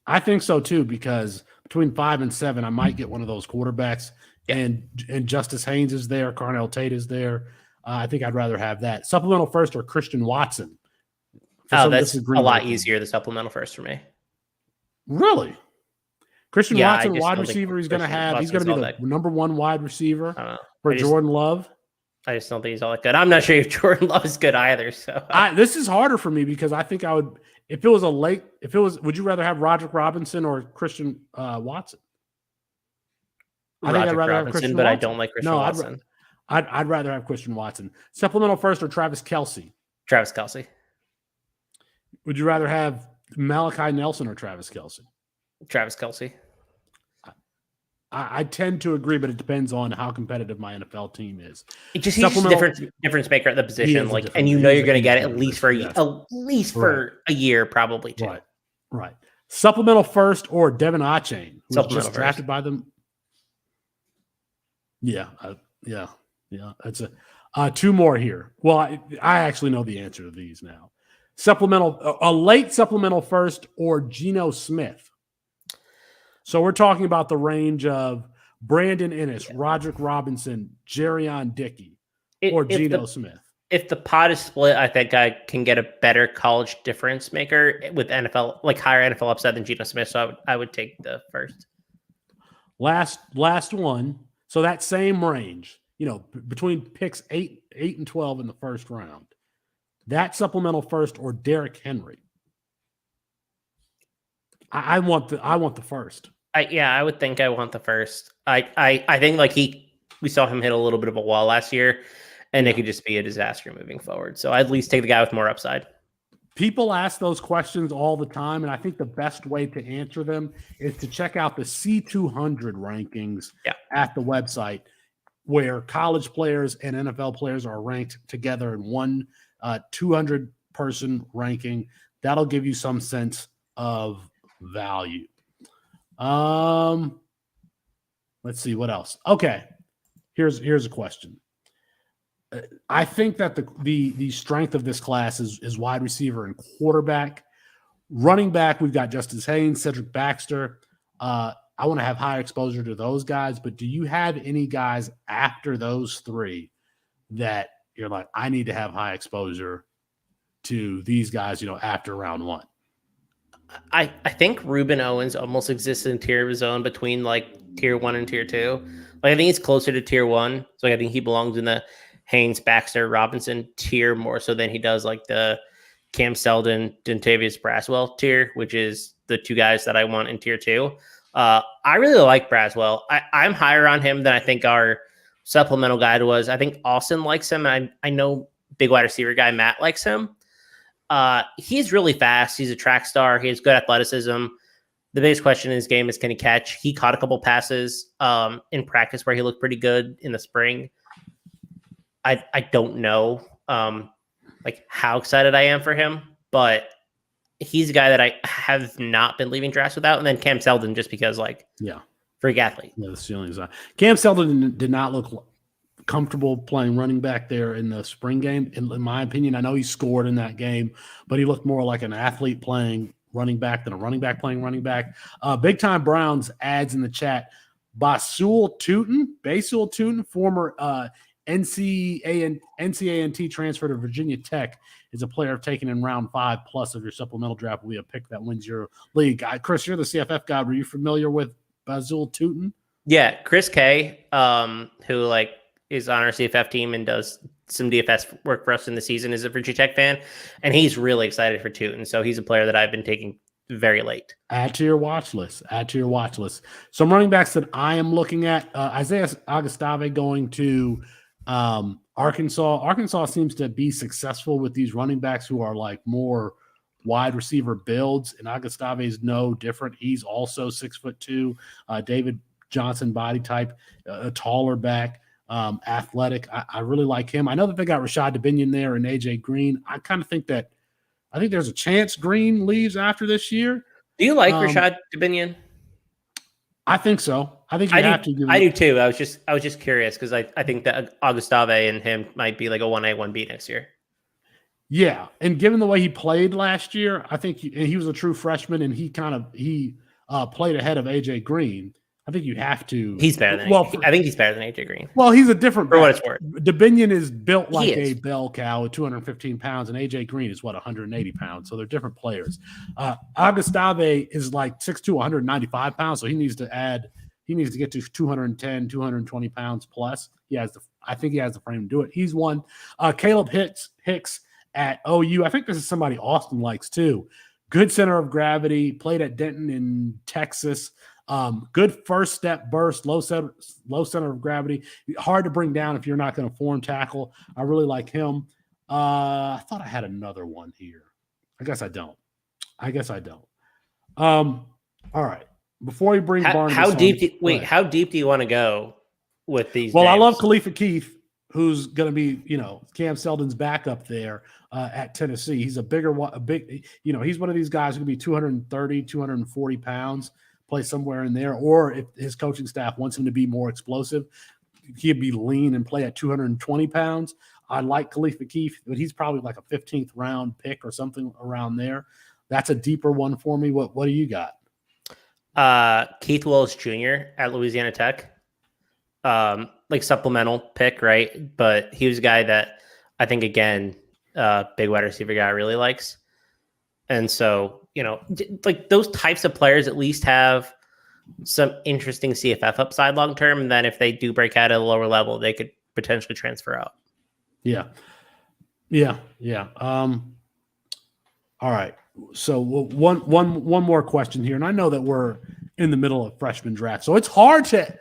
I think so too, because between 5 and 7, I might get one of those quarterbacks. Yeah. And Justice Haynes is there, Carnell Tate is there. I think I'd rather have that. Supplemental first or Christian Watson. That's a lot easier, the supplemental first for me. Really? Christian Watson, wide receiver, he's going to be the number 1 wide receiver for Jordan Love. I just don't think he's all that good. I'm not sure if Jordan Love is good either. So this is harder for me because I think I would, would you rather have Roderick Robinson or Christian Watson? I think I'd rather have Christian Watson. I don't like Christian Watson. I'd rather have Christian Watson. Supplemental first or Travis Kelce? Travis Kelce. Would you rather have Malachi Nelson or Travis Kelce? Travis Kelce. I tend to agree, but it depends on how competitive my NFL team is. It just he's a difference maker at the position, and you're going to get it at least for a year, probably too. Right. Supplemental first or Devin Achane, who was just drafted by them. Yeah. That's 2 more here. Well, I actually know the answer to these now. A late supplemental first or Geno Smith. So we're talking about the range of Brandon Ennis, Roderick Robinson, Jerrion Dickey, or Geno Smith. If the pot is split, I think I can get a better college difference maker with NFL, like higher NFL upside than Geno Smith. So I would take the first. Last one. So that same range, between picks 8 and 12 in the first round. That supplemental first or Derrick Henry. I want the first. I would think I want the first. I think we saw him hit a little bit of a wall last year, and it could just be a disaster moving forward. So I'd at least take the guy with more upside. People ask those questions all the time, and I think the best way to answer them is to check out the C200 rankings at the website, where college players and NFL players are ranked together in one 200-person ranking. That'll give you some sense of value. Let's see what else. Okay, here's a question. I think that the strength of this class is wide receiver and quarterback. Running back, we've got Justice Haynes, Cedric Baxter. I want to have high exposure to those guys, but do you have any guys after those 3 that you're like, I need to have high exposure to these guys, after round 1? I think Reuben Owens almost exists in tier of his own between like tier 1 and tier 2. Like I think he's closer to tier 1. So I think he belongs in the Haynes, Baxter, Robinson tier more so than he does like the Cam Seldon, Dontavius Braswell tier, which is the 2 guys that I want in tier 2. I really like Braswell. I'm higher on him than I think our supplemental guide was. I think Austin likes him, and I know big wide receiver guy Matt likes him. He's really fast. He's a track star. He has good athleticism. The biggest question in his game is, can he catch? He caught a couple passes in practice where he looked pretty good in the spring. I don't know like how excited I am for him, but he's a guy that I have not been leaving drafts without. And then Cam Seldon, just because freak athlete. Yeah, the ceiling is high. Cam Seldon did not look comfortable playing running back there in the spring game. In my opinion, I know he scored in that game, but he looked more like an athlete playing running back than a running back playing running back. Big Time Browns ads in the chat. Basul Tootin, former NCANT transfer to Virginia Tech, is a player taken in round 5+ of your supplemental draft. Will be a pick that wins your league. Chris, you're the CFF guy. Were you familiar with Basul Tootin? Yeah, Chris K, who is on our CFF team and does some DFS work for us in the season, is a Virginia Tech fan, and he's really excited for Tootin. So he's a player that I've been taking very late. Add to your watch list. Some running backs that I am looking at: Isaiah Augustave going to Arkansas. Arkansas seems to be successful with these running backs who are like more wide receiver builds, and Augustave is no different. He's also 6'2", David Johnson body type, a taller back. Athletic. I really like him. I know that they got Rashad Dubinion there and AJ Green. I think there's a chance Green leaves after this year. Do you like Rashad Dubinion? I think so. I think you have to. I do too. I was just curious because I think that Augustave and him might be like a 1A 1B next year. Yeah, and given the way he played last year, I think he was a true freshman, and he played ahead of AJ Green. I think you have to. He's better than. I think he's better than AJ Green. Well, he's a different. For what it's worth, Dubinion is built like a bell cow at 215 pounds, and AJ Green is 180 pounds. So they're different players. Augustave is like 6'2", 195 pounds. So he needs to get to 210, 220 pounds plus. I think he has the frame to do it. He's one. Caleb Hicks at OU. I think this is somebody Austin likes too. Good center of gravity. Played at Denton in Texas. Good first step burst, low center of gravity. Hard to bring down if you're not going to form tackle. I really like him. I thought I had another one here. I guess I don't. All right. Before we bring Barnabas how deep do you want to go with these? Well, names? I love Khalifa Keith, who's going to be, Cam Seldon's backup there at Tennessee. He's he's one of these guys who can be 230, 240 pounds. Play somewhere in there, or if his coaching staff wants him to be more explosive, he'd be lean and play at 220 pounds. I like Khalifa Keith, but he's probably like a 15th round pick or something around there. That's a deeper one for me. What do you got? Keith Willis Jr. at Louisiana Tech, supplemental pick, right? But he was a guy that I think, again, big wide receiver guy really likes. And so, those types of players at least have some interesting CFF upside long term. And then if they do break out at a lower level, they could potentially transfer out. Yeah. All right. So one more question here, and I know that we're in the middle of freshman draft, so it's hard to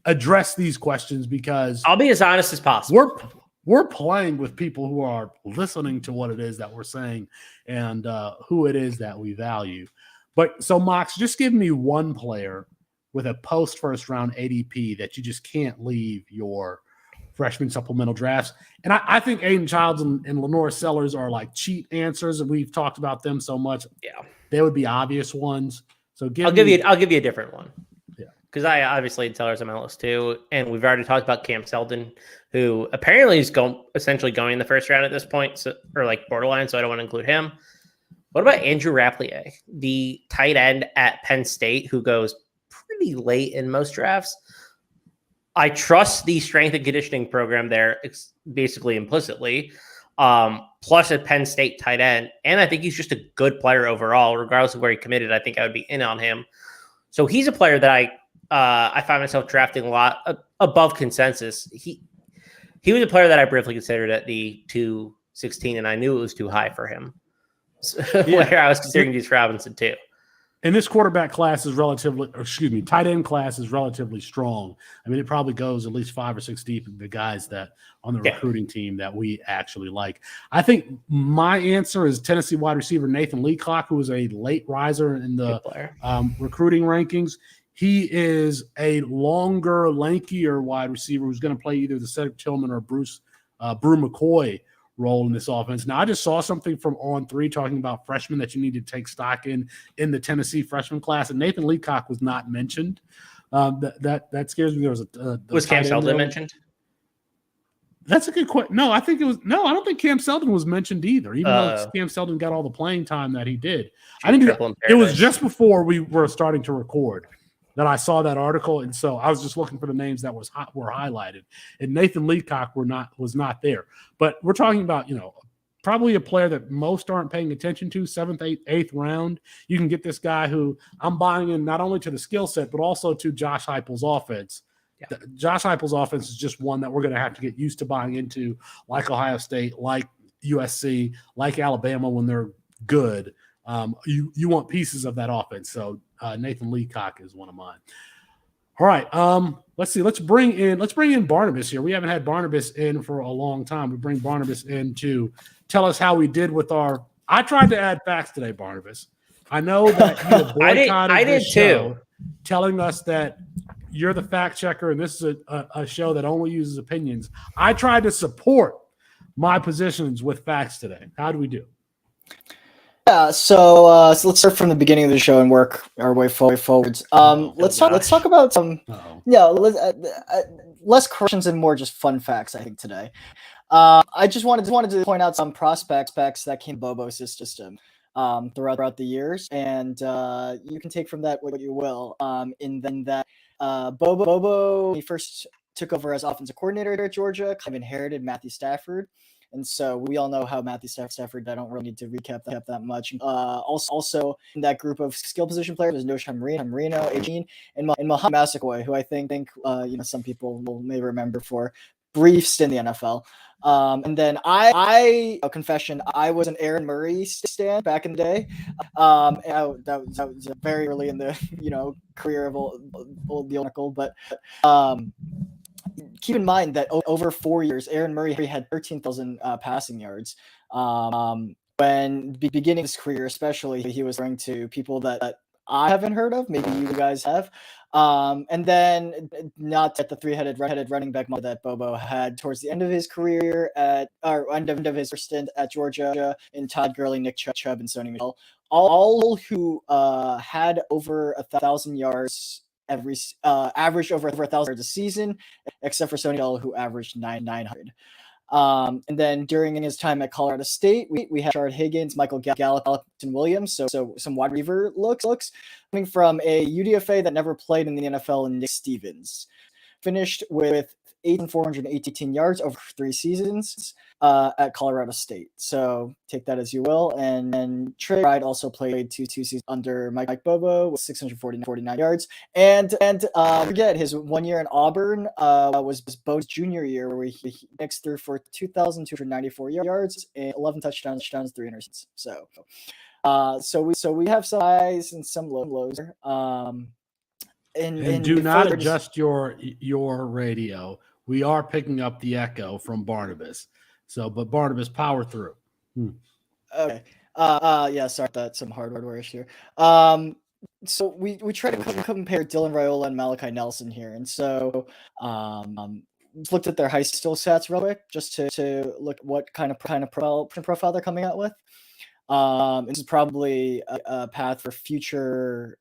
address these questions because I'll be as honest as possible. We're playing with people who are listening to what it is that we're saying and who it is that we value. But so, Mox, just give me one player with a post-first round ADP that you just can't leave your freshman supplemental drafts. And I think Aiden Childs and Lenore Sellers are like cheat answers, and we've talked about them so much. Yeah, they would be obvious ones. So I'll give you a different one. Yeah, because I obviously had Sellers on my list too, and we've already talked about Cam Seldon, who apparently is essentially going in the first round at this point, or borderline. So I don't want to include him. What about Andrew Rapplier, the tight end at Penn State, who goes pretty late in most drafts? I trust the strength and conditioning program there, basically implicitly, plus a Penn State tight end. And I think he's just a good player overall, regardless of where he committed. I think I would be in on him. So he's a player that I find myself drafting a lot above consensus. He was a player that I briefly considered at the 216, and I knew it was too high for him. Where I was considering Deuce Robinson too. And this quarterback class is tight end class is relatively strong. I mean, it probably goes at least 5 or 6 deep in the guys that on the recruiting team that we actually like. I think my answer is Tennessee wide receiver Nathan Leacock, who is a late riser in the recruiting rankings. He is a longer, lankier wide receiver who's going to play either the Cedric Tillman or Brew McCoy role in this offense. Now, I just saw something from On3 talking about freshmen that you need to take stock in the Tennessee freshman class, and Nathan Leacock was not mentioned. That scares me. There was Cam Seldon mentioned? That's a good question. No, I don't think Cam Seldon was mentioned either, even though Cam Seldon got all the playing time that he did. It was just before we were starting to record that I saw that article, and so I was just looking for the names that were highlighted, and Nathan Leacock was not there. But we're talking about, probably a player that most aren't paying attention to, 7th, 8th round. You can get this guy who I'm buying in not only to the skill set, but also to Josh Heupel's offense. Yeah. Josh Heupel's offense is just one that we're going to have to get used to buying into, like Ohio State, like USC, like Alabama when they're good. You want pieces of that offense. So Nathan Leacock is one of mine. All right. Let's see. Let's bring in Barnabas here. We haven't had Barnabas in for a long time. We bring Barnabas in to tell us how we did with I tried to add facts today, Barnabas. I know that you boycotted this show, too, telling us that you're the fact checker and this is a show that only uses opinions. I tried to support my positions with facts today. How do we do? Yeah, so let's start from the beginning of the show and work our way forwards. Let's talk about some less questions and more just fun facts, I think, today. I just wanted to point out some prospects that came Bobo system throughout the years, and you can take from that what you will. In then that Bobo, he first took over as offensive coordinator at Georgia, kind of inherited Matthew Stafford. And so we all know how Matthew Stafford, I don't really need to recap that much. Also in that group of skill position players, there's Noshan Marino, 18, and Mohamed Massaquoi, who I think some people may remember for brief stint in the NFL. And then confession, I was an Aaron Murray stan back in the day. That was very early in the career of old the Oracle, but keep in mind that over 4 years, Aaron Murray had 13,000 passing yards. When beginning his career, especially, he was referring to people that I haven't heard of. Maybe you guys have. And then not at the three-headed running back model that Bobo had towards the end of his career end of his stint at Georgia, in Todd Gurley, Nick Chubb, and Sony Michel, all who had over 1,000 yards. Averaged over 1,000 yards a season, except for Sony Michel, who averaged 900. And then during his time at Colorado State, we had Rashard Higgins, Michael Gallup, and Williams. So some wide receiver looks coming from a UDFA that never played in the NFL, and Nick Stevens finished with 8,418 yards over 3 seasons at Colorado State. So take that as you will. And Trey Wright also played two seasons under Mike Bobo with 649 yards. And forget his 1 year in Auburn was Bo's junior year, where he next threw for 2,294 yards and 11 touchdowns, 3 interceptions. So we have some highs and some lows. And do not adjust your radio. We are picking up the echo from Barnabas. But Barnabas, power through. Okay. Yeah, sorry, that's some hardware issue. So we try to compare Dylan Raiola and Malachi Nelson here. And so looked at their high school stats real quick, just to look what kind of profile they're coming out with. This is probably a path for future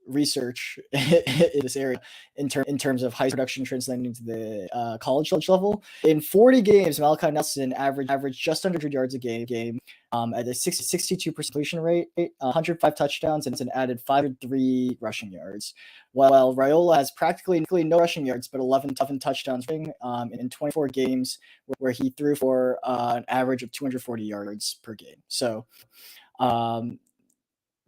research in this area in terms of high production translating to the college level. In 40 games, Malachi Nelson averaged just under 100 yards a game at a 62% completion rate, 105 touchdowns, and added 503 rushing yards. While Raiola has practically no rushing yards, but 11 touchdowns in 24 games, where he threw for an average of 240 yards per game. So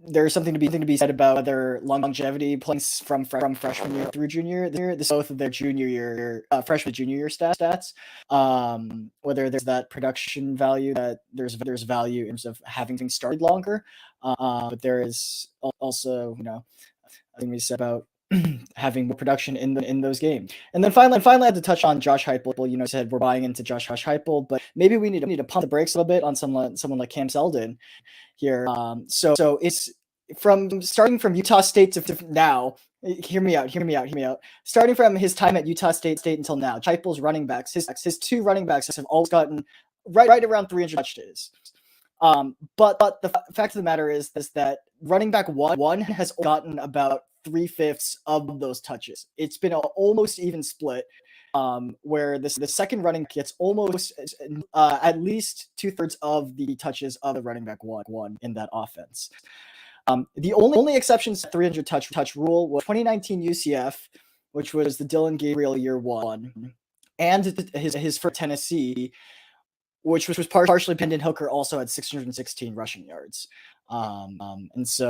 there's something to be said about their longevity playing from freshman year through junior year. This is both of their freshman junior year stats. Whether there's that production value, that there's value in terms of having started longer, but there is also I think we said about having more production in those games. And then finally I had to touch on Josh Heupel. Said we're buying into Josh Heupel, but maybe we need to pump the brakes a little bit on someone like Cam Seldon here. So it's starting from Utah State to now. Hear me out. Starting from his time at Utah State until now, Heupel's running backs, his two running backs have always gotten right around 300 touches. But the fact of the matter is that running back one has gotten about 3/5 of those touches. It's been an almost even split, where the second running gets almost at least 2/3 of the touches of the running back one in that offense. The only exceptions to 300 touch rule was 2019 UCF, which was the Dylan Gabriel year one, and his for Tennessee, which was partially Hendon Hooker also had 616 rushing yards. And so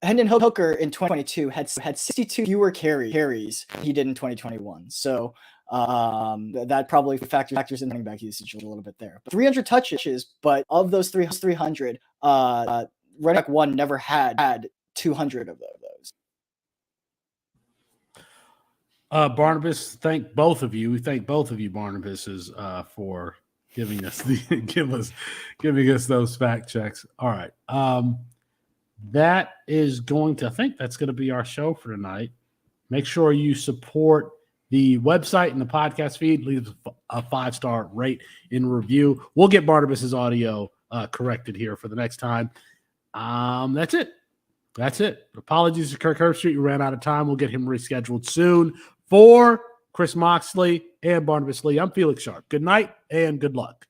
Hendon Hooker in 2022 had 62 fewer carries he did in 2021. So that probably factors in running back usage a little bit there. But 300 touches, but of those 300, running back one never had 200 of those. Barnabas, thank both of you. We thank both of you, Barnabas, for giving us giving us those fact checks. All right. That is I think that's going to be our show for tonight. Make sure you support the website and the podcast feed. Leave a 5-star rate and review. We'll get Barnabas's audio corrected here for the next time. That's it. Apologies to Kirk Herbstreit. We ran out of time. We'll get him rescheduled soon. For Chris Moxley and Barnabas Lee, I'm Felix Sharp. Good night and good luck.